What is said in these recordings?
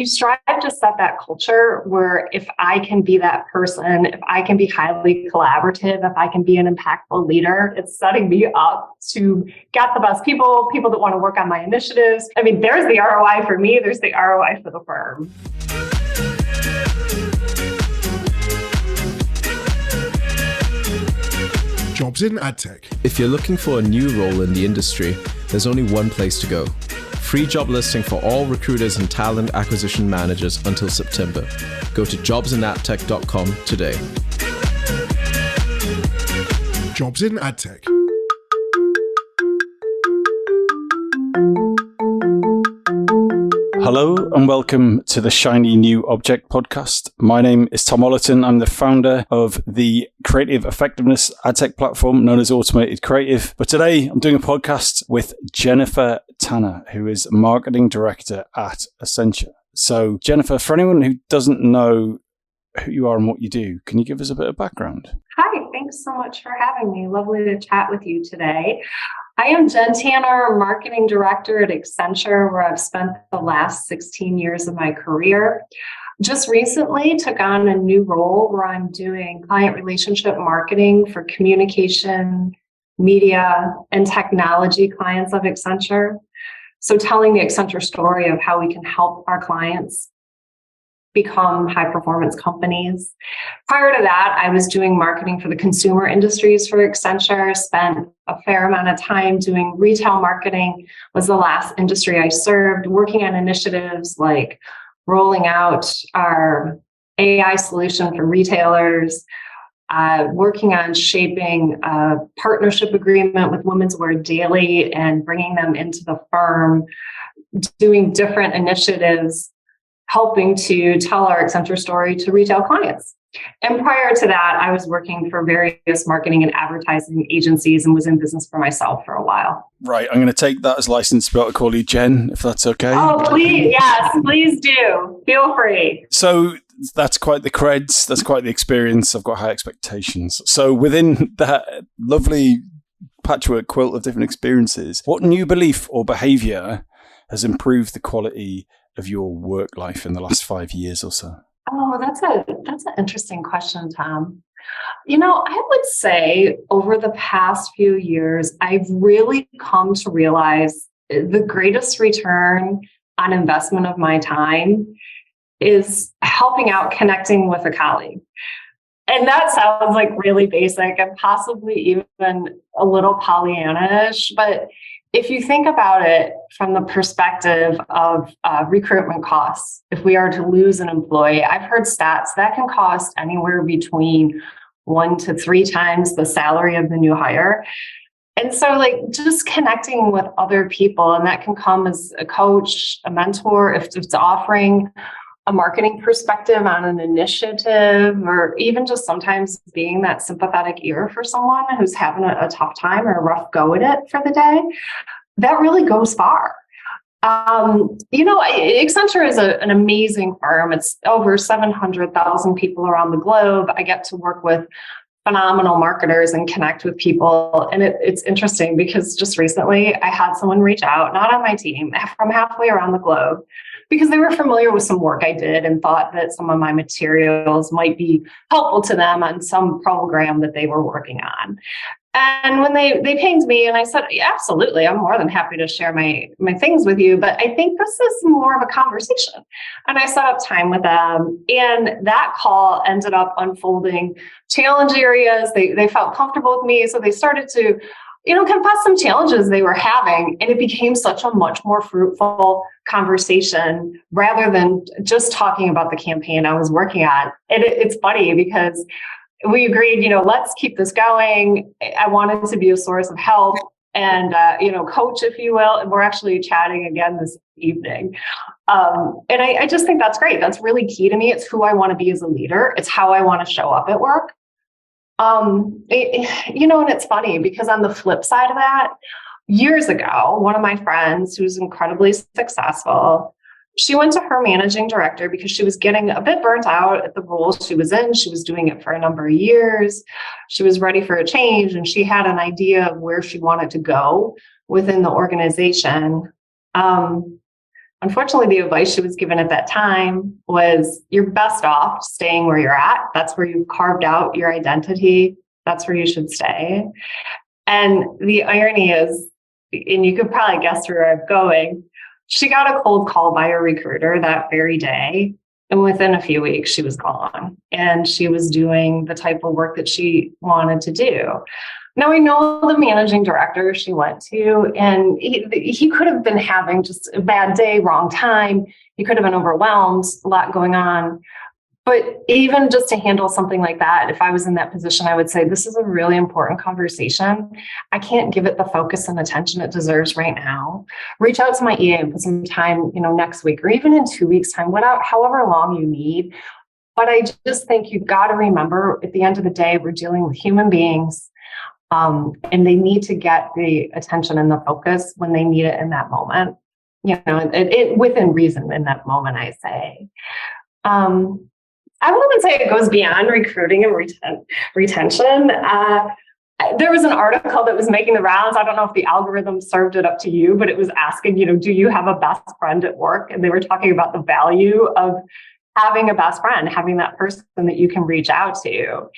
You strive to set that culture where if I can be that person, if I can be highly collaborative, if I can be an impactful leader, it's setting me up to get the best people that want to work on my initiatives. I mean, there's the ROI for me, there's the ROI for the firm. Jobs in AdTech. If you're looking for a new role in the industry, there's only one place to go. Free job listing for all recruiters and talent acquisition managers until September. Go to jobsinadtech.com today. Jobs in AdTech. Hello and welcome to the Shiny New Object podcast. My name is Tom Ollerton. I'm the founder of the creative effectiveness AdTech platform known as Automated Creative. But today I'm doing a podcast with Jennifer Tanner, who is marketing director at Accenture. So Jennifer, for anyone who doesn't know who you are and what you do, can you give us a bit of background? Hi, thanks so much for having me. Lovely to chat with you today. I am Jen Tanner, marketing director at Accenture, where I've spent the last 16 years of my career. Just recently took on a new role where I'm doing client relationship marketing for communication, media, and technology clients of Accenture. So telling the Accenture story of how we can help our clients become high-performance companies. Prior to that, I was doing marketing for the consumer industries for Accenture, spent a fair amount of time doing retail marketing, was the last industry I served, working on initiatives like rolling out our AI solution for retailers, working on shaping a partnership agreement with Women's Wear Daily and bringing them into the firm, doing different initiatives, helping to tell our Accenture story to retail clients. And prior to that, I was working for various marketing and advertising agencies and was in business for myself for a while. Right, I'm going to take that as license to be able to call you Jen, if that's okay. Oh, please, yes, please do. Feel free. So that's quite the creds, that's quite the experience. I've got high expectations. So within that lovely patchwork quilt of different experiences, what new belief or behaviour has improved the quality of your work life in the last 5 years or so? Oh, that's an interesting question, Tom. You know, I would say over the past few years, I've really come to realize the greatest return on investment of my time is helping out, connecting with a colleague. And that sounds like really basic and possibly even a little Pollyanna-ish, but if you think about it from the perspective of recruitment costs, if we are to lose an employee, I've heard stats that can cost anywhere between 1 to 3 times the salary of the new hire. And so like just connecting with other people, and that can come as a coach, a mentor, if it's offering a marketing perspective on an initiative, or even just sometimes being that sympathetic ear for someone who's having a tough time or a rough go at it for the day, that really goes far. You know, Accenture is an amazing firm. It's over 700,000 people around the globe. I get to work with phenomenal marketers and connect with people. And it's interesting because just recently I had someone reach out, not on my team, from halfway around the globe, because they were familiar with some work I did and thought that some of my materials might be helpful to them on some program that they were working on. And when they pinged me and I said, yeah, absolutely, I'm more than happy to share my things with you, but I think this is more of a conversation. And I set up time with them, and that call ended up unfolding challenge areas. They felt comfortable with me, so they started to confess some challenges they were having, and it became such a much more fruitful conversation rather than just talking about the campaign I was working on. And it's funny because we agreed, let's keep this going. I wanted to be a source of help and, coach, if you will. And we're actually chatting again this evening. And I just think that's great. That's really key to me. It's who I want to be as a leader. It's how I want to show up at work. And it's funny because on the flip side of that, years ago, one of my friends who's incredibly successful, she went to her managing director because she was getting a bit burnt out at the role she was in. She was doing it for a number of years. She was ready for a change, and she had an idea of where she wanted to go within the organization. Unfortunately, the advice she was given at that time was you're best off staying where you're at. That's where you've carved out your identity. That's where you should stay. And the irony is, and you could probably guess where I'm going, she got a cold call by a recruiter that very day. And within a few weeks, she was gone. And she was doing the type of work that she wanted to do. Now, I know the managing director she went to, and he could have been having just a bad day, wrong time. He could have been overwhelmed, a lot going on. But even just to handle something like that, if I was in that position, I would say, this is a really important conversation. I can't give it the focus and attention it deserves right now. Reach out to my EA and put some time, next week or even in 2 weeks' time, however long you need. But I just think you've got to remember, at the end of the day, we're dealing with human beings. And they need to get the attention and the focus when they need it in that moment, it within reason in that moment, I say. I wouldn't even say it goes beyond recruiting and retention. There was an article that was making the rounds. I don't know if the algorithm served it up to you, but it was asking, do you have a best friend at work? And they were talking about the value of having a best friend, having that person that you can reach out to.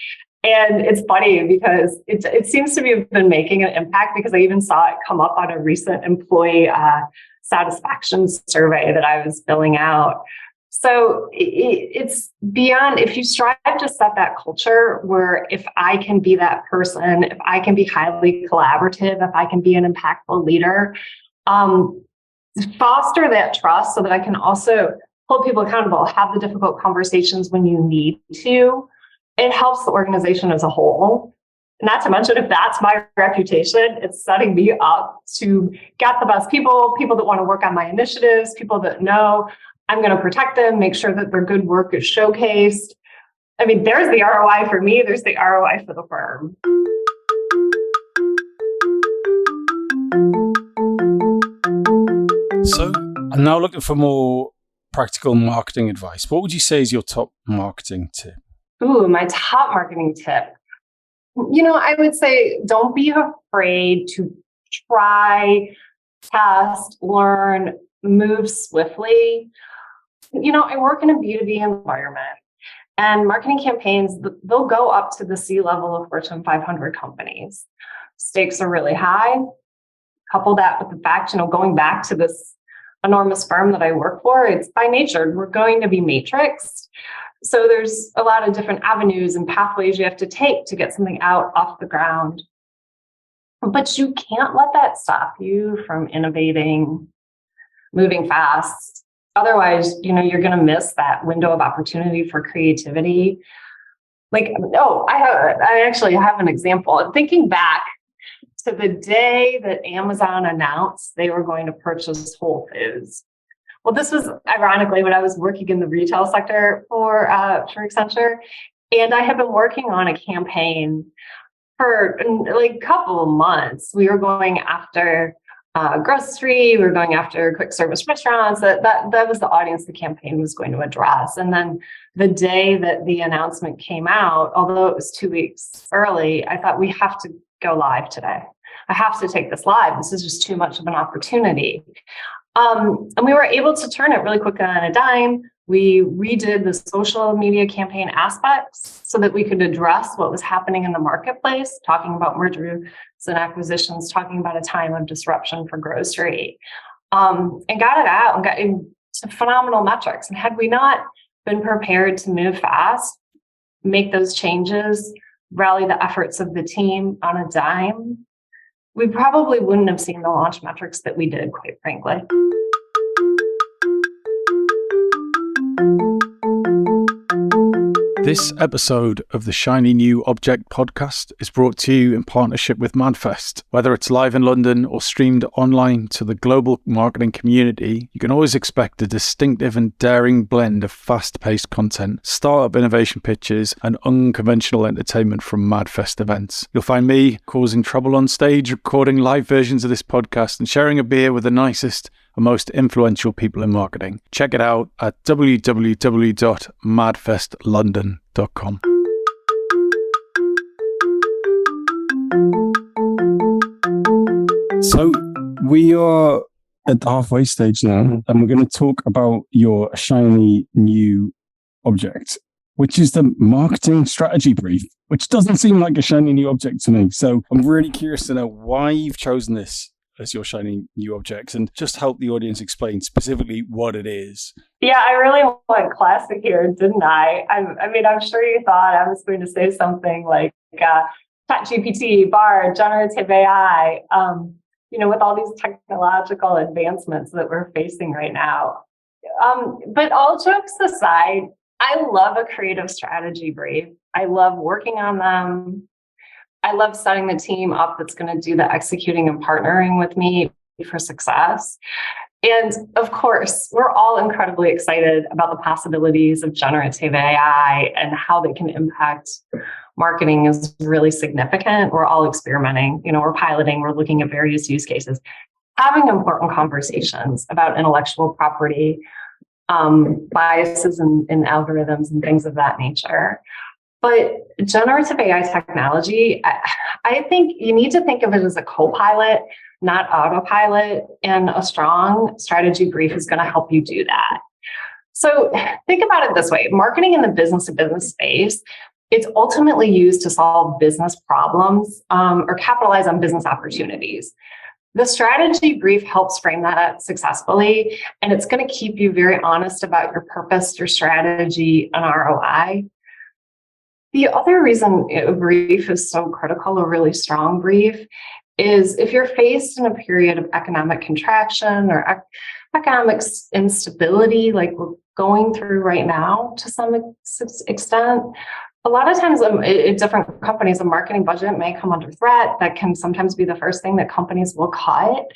And it's funny because it seems to have been making an impact, because I even saw it come up on a recent employee satisfaction survey that I was filling out. So it's beyond, if you strive to set that culture where if I can be that person, if I can be highly collaborative, if I can be an impactful leader, foster that trust so that I can also hold people accountable, have the difficult conversations when you need to. It helps the organization as a whole. Not to mention, if that's my reputation, it's setting me up to get the best people that want to work on my initiatives, people that know I'm going to protect them, make sure that their good work is showcased. I mean, there's the ROI for me, there's the ROI for the firm. So I'm now looking for more practical marketing advice. What would you say is your top marketing tip? Ooh, my top marketing tip. I would say don't be afraid to try, test, learn, move swiftly. I work in a B2B environment, and marketing campaigns, they'll go up to the C-level of Fortune 500 companies. Stakes are really high. Couple that with the fact, going back to this enormous firm that I work for, it's by nature, we're going to be matrixed. So there's a lot of different avenues and pathways you have to take to get something out off the ground. But you can't let that stop you from innovating, moving fast. Otherwise, you're going to miss that window of opportunity for creativity. I actually have an example. Thinking back to the day that Amazon announced they were going to purchase Whole Foods. Well, this was ironically when I was working in the retail sector for Accenture, and I had been working on a campaign for a couple of months. We were going after grocery, we were going after quick service restaurants. That was the audience the campaign was going to address. And then the day that the announcement came out, although it was 2 weeks early, I thought, we have to go live today. I have to take this live. This is just too much of an opportunity. And we were able to turn it really quickly on a dime. We redid the social media campaign aspects so that we could address what was happening in the marketplace, talking about mergers and acquisitions, talking about a time of disruption for grocery, and got it out and got into phenomenal metrics. And had we not been prepared to move fast, make those changes, rally the efforts of the team on a dime, we probably wouldn't have seen the launch metrics that we did, quite frankly. This episode of the Shiny New Object podcast is brought to you in partnership with MadFest. Whether it's live in London or streamed online to the global marketing community, you can always expect a distinctive and daring blend of fast-paced content, startup innovation pitches, and unconventional entertainment from MadFest events. You'll find me causing trouble on stage, recording live versions of this podcast, and sharing a beer with the nicest and most influential people in marketing. Check it out at www.madfestlondon.com. So we are at the halfway stage now, and we're going to talk about your shiny new object, which is the marketing strategy brief, which doesn't seem like a shiny new object to me. So I'm really curious to know why you've chosen this as your shiny new object, and just help the audience explain specifically what it is. Yeah, I really went classic here, didn't I? I mean, I'm sure you thought I was going to say something like ChatGPT, Bard, generative AI, with all these technological advancements that we're facing right now. But all jokes aside, I love a creative strategy brief. I love working on them. I love setting the team up that's going to do the executing and partnering with me for success. And of course, we're all incredibly excited about the possibilities of generative AI and how they can impact marketing is really significant. We're all experimenting, we're piloting, we're looking at various use cases, having important conversations about intellectual property, biases in algorithms and things of that nature. But generative AI technology, I think you need to think of it as a co-pilot, not autopilot, and a strong strategy brief is going to help you do that. So think about it this way. Marketing in the business-to-business space, it's ultimately used to solve business problems or capitalize on business opportunities. The strategy brief helps frame that up successfully, and it's going to keep you very honest about your purpose, your strategy, and ROI. The other reason a brief is so critical, a really strong brief, is if you're faced in a period of economic contraction or economic instability, like we're going through right now to some extent, a lot of times in different companies, a marketing budget may come under threat. That can sometimes be the first thing that companies will cut.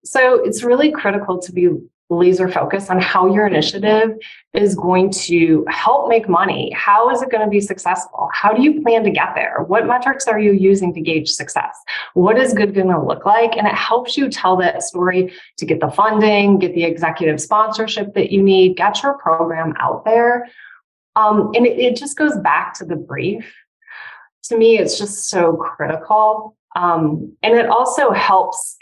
So it's really critical to be laser focused on how your initiative is going to help make money. How is it going to be successful? How do you plan to get there? What metrics are you using to gauge success? What is good going to look like? And it helps you tell that story to get the funding, get the executive sponsorship that you need, get your program out there. And it just goes back to the brief. To me, it's just so critical. And it also helps.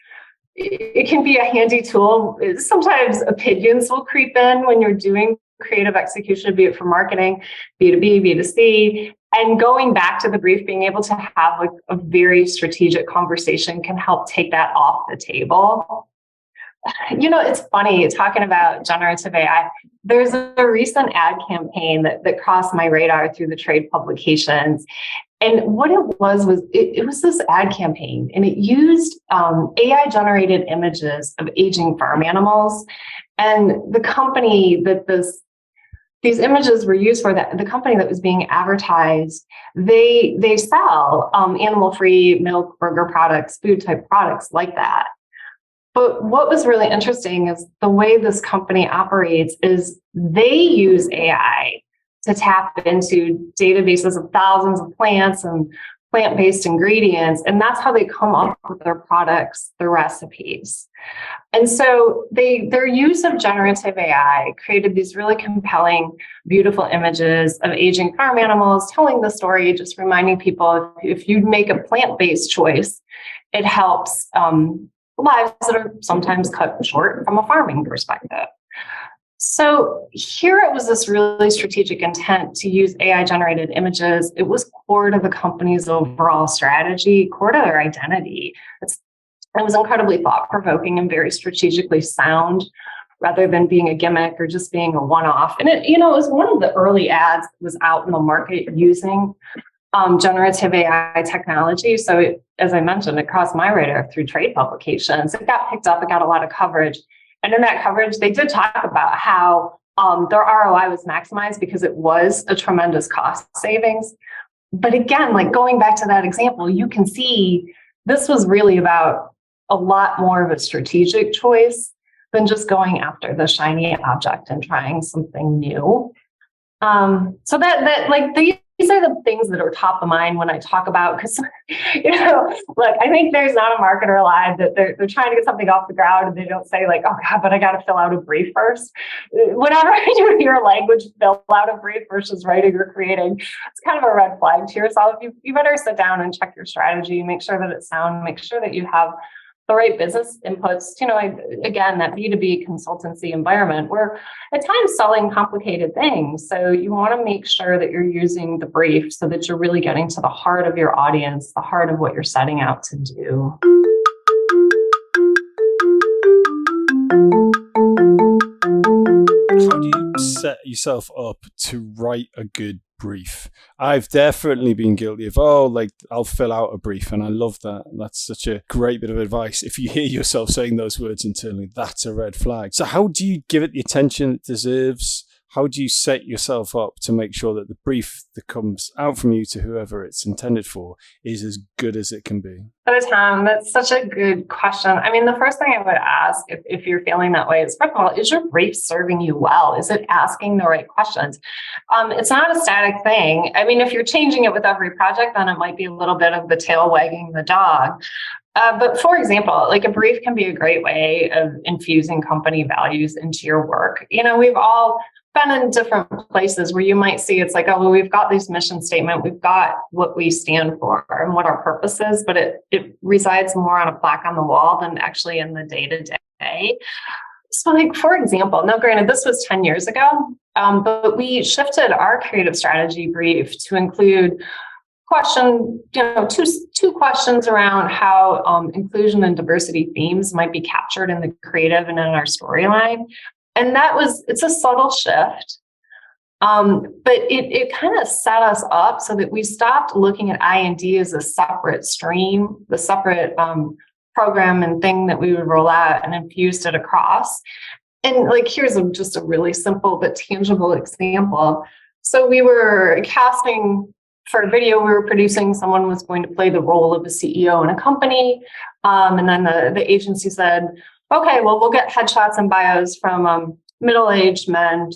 It can be a handy tool. Sometimes opinions will creep in when you're doing creative execution, be it for marketing, B2B, B2C, and going back to the brief, being able to have like a very strategic conversation can help take that off the table. It's funny talking about generative AI. There's a recent ad campaign that crossed my radar through the trade publications. And what it was it was this ad campaign, and it used AI-generated images of aging farm animals. And the company that these images were used for, the company that was being advertised, they sell animal-free milk, burger products, food-type products like that. But what was really interesting is the way this company operates is they use AI to tap into databases of thousands of plants and plant-based ingredients. And that's how they come up with their products, their recipes. And so their use of generative AI created these really compelling, beautiful images of aging farm animals, telling the story, just reminding people if you make a plant-based choice, it helps lives that are sometimes cut short from a farming perspective. So here it was this really strategic intent to use AI-generated images. It was core to the company's overall strategy, core to their identity. It was incredibly thought-provoking and very strategically sound, rather than being a gimmick or just being a one-off. And it was one of the early ads that was out in the market using generative AI technology. So as I mentioned, it crossed my radar through trade publications. It got picked up, it got a lot of coverage. And in that coverage, they did talk about how their ROI was maximized because it was a tremendous cost savings. But again, like going back to that example, you can see this was really about a lot more of a strategic choice than just going after the shiny object and trying something new. So that like these are the things that are top of mind when I talk about, because, look, I think there's not a marketer alive that they're trying to get something off the ground and they don't say like, oh God, but I got to fill out a brief first. Whenever you hear language, fill out a brief versus writing or creating, it's kind of a red flag to yourself. You better sit down and check your strategy, make sure that it's sound, make sure that you have the right business inputs. Again, that B2B consultancy environment, we're at times selling complicated things. So you want to make sure that you're using the brief so that you're really getting to the heart of your audience, the heart of what you're setting out to do. How do you set yourself up to write a good brief? I've definitely been guilty of, I'll fill out a brief, and I love that. That's such a great bit of advice. If you hear yourself saying those words internally, that's a red flag. So how do you give it the attention it deserves? How do you set yourself up to make sure that the brief that comes out from you to whoever it's intended for is as good as it can be? Tom, that's such a good question. I mean, the first thing I would ask if you're feeling that way is, first of all, is your brief serving you well? Is it asking the right questions? It's not a static thing. I mean, if you're changing it with every project, then it might be a little bit of the tail wagging the dog. But for example, like a brief can be a great way of infusing company values into your work. We've all been in different places where you might see it's like, oh, well, we've got this mission statement, we've got what we stand for and what our purpose is, but it resides more on a plaque on the wall than actually in the day-to-day. So like, for example, now granted, this was 10 years ago, but we shifted our creative strategy brief to include two questions around how inclusion and diversity themes might be captured in the creative and in our storyline. And it's a subtle shift, but it kind of set us up so that we stopped looking at I&D as a separate stream, the separate program and thing that we would roll out, and infused it across. And like, here's just a really simple but tangible example. So we were casting for a video we were producing. Someone was going to play the role of a CEO in a company. And then the agency said, okay, well, we'll get headshots and bios from middle-aged men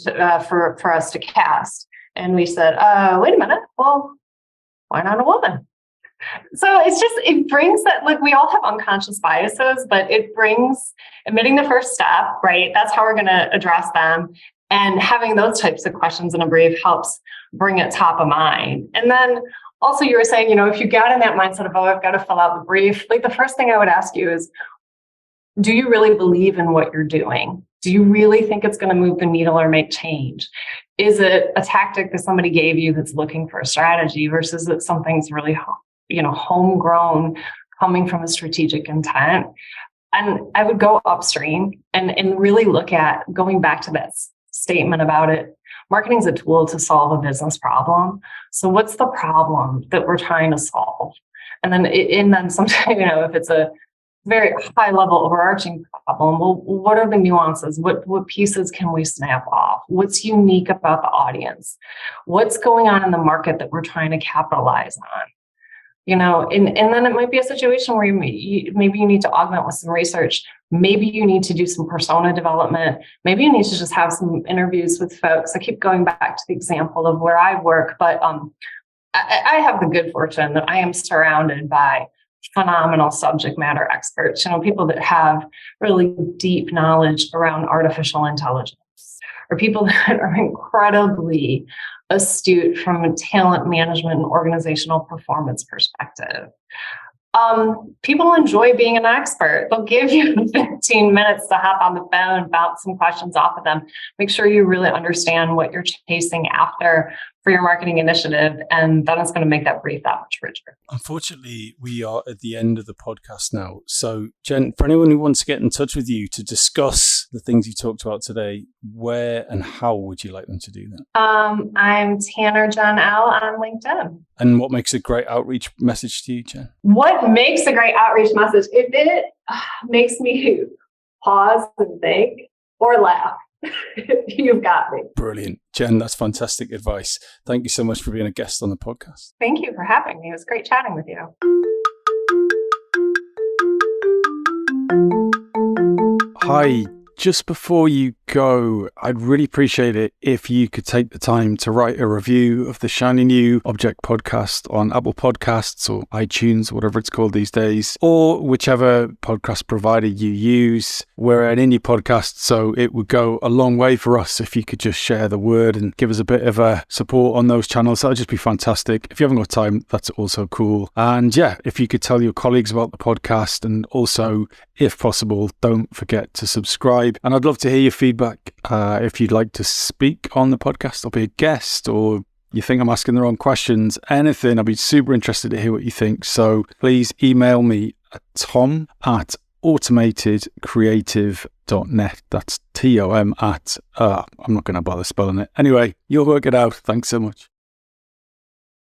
for us to cast. And we said, wait a minute, well, why not a woman? So it brings that, like, we all have unconscious biases, but it brings admitting the first step, right? That's how we're going to address them. And having those types of questions in a brief helps bring it top of mind. And then also you were saying, if you got in that mindset of, I've got to fill out the brief, like the first thing I would ask you is, do you really believe in what you're doing? Do you really think it's going to move the needle or make change? Is it a tactic that somebody gave you that's looking for a strategy versus that something's really, homegrown, coming from a strategic intent? And I would go upstream and really look at going back to that statement about it. Marketing is a tool to solve a business problem. So what's the problem that we're trying to solve? And then sometimes, if it's a very high level overarching problem, well, what are the nuances? What pieces can we snap off? What's unique about the audience? What's going on in the market that we're trying to capitalize on? And then it might be a situation where maybe you need to augment with some research. Maybe you need to do some persona development. Maybe you need to just have some interviews with folks. I keep going back to the example of where I work, but I have the good fortune that I am surrounded by phenomenal subject matter experts, people that have really deep knowledge around artificial intelligence, or people that are incredibly astute from a talent management and organizational performance perspective. People enjoy being an expert. They'll give you 15 minutes to hop on the phone, bounce some questions off of them. Make sure you really understand what you're chasing after for your marketing initiative, and then it's going to make that brief that much richer. Unfortunately, we are at the end of the podcast now. So, Jen, for anyone who wants to get in touch with you to discuss the things you talked about today, where and how would you like them to do that? I'm Tanner Jen L on LinkedIn. And what makes a great outreach message to you, Jen? What makes a great outreach message? If it makes me pause and think or laugh, you've got me. Brilliant. Jen, that's fantastic advice. Thank you so much for being a guest on the podcast. Thank you for having me. It was great chatting with you. Hi. Just before you go, I'd really appreciate it if you could take the time to write a review of the Shiny New Object podcast on Apple Podcasts or iTunes, whatever it's called these days, or whichever podcast provider you use. We're an indie podcast, so it would go a long way for us if you could just share the word and give us a bit of a support on those channels. That'd just be fantastic. If you haven't got time, that's also cool. And yeah, if you could tell your colleagues about the podcast, and also, if possible, don't forget to subscribe. And I'd love to hear your feedback. If you'd like to speak on the podcast or be a guest, or you think I'm asking the wrong questions, anything, I'd be super interested to hear what you think. So please email me at tom@automatedcreative.net. That's TOM at, I'm not going to bother spelling it. Anyway, you'll work it out. Thanks so much.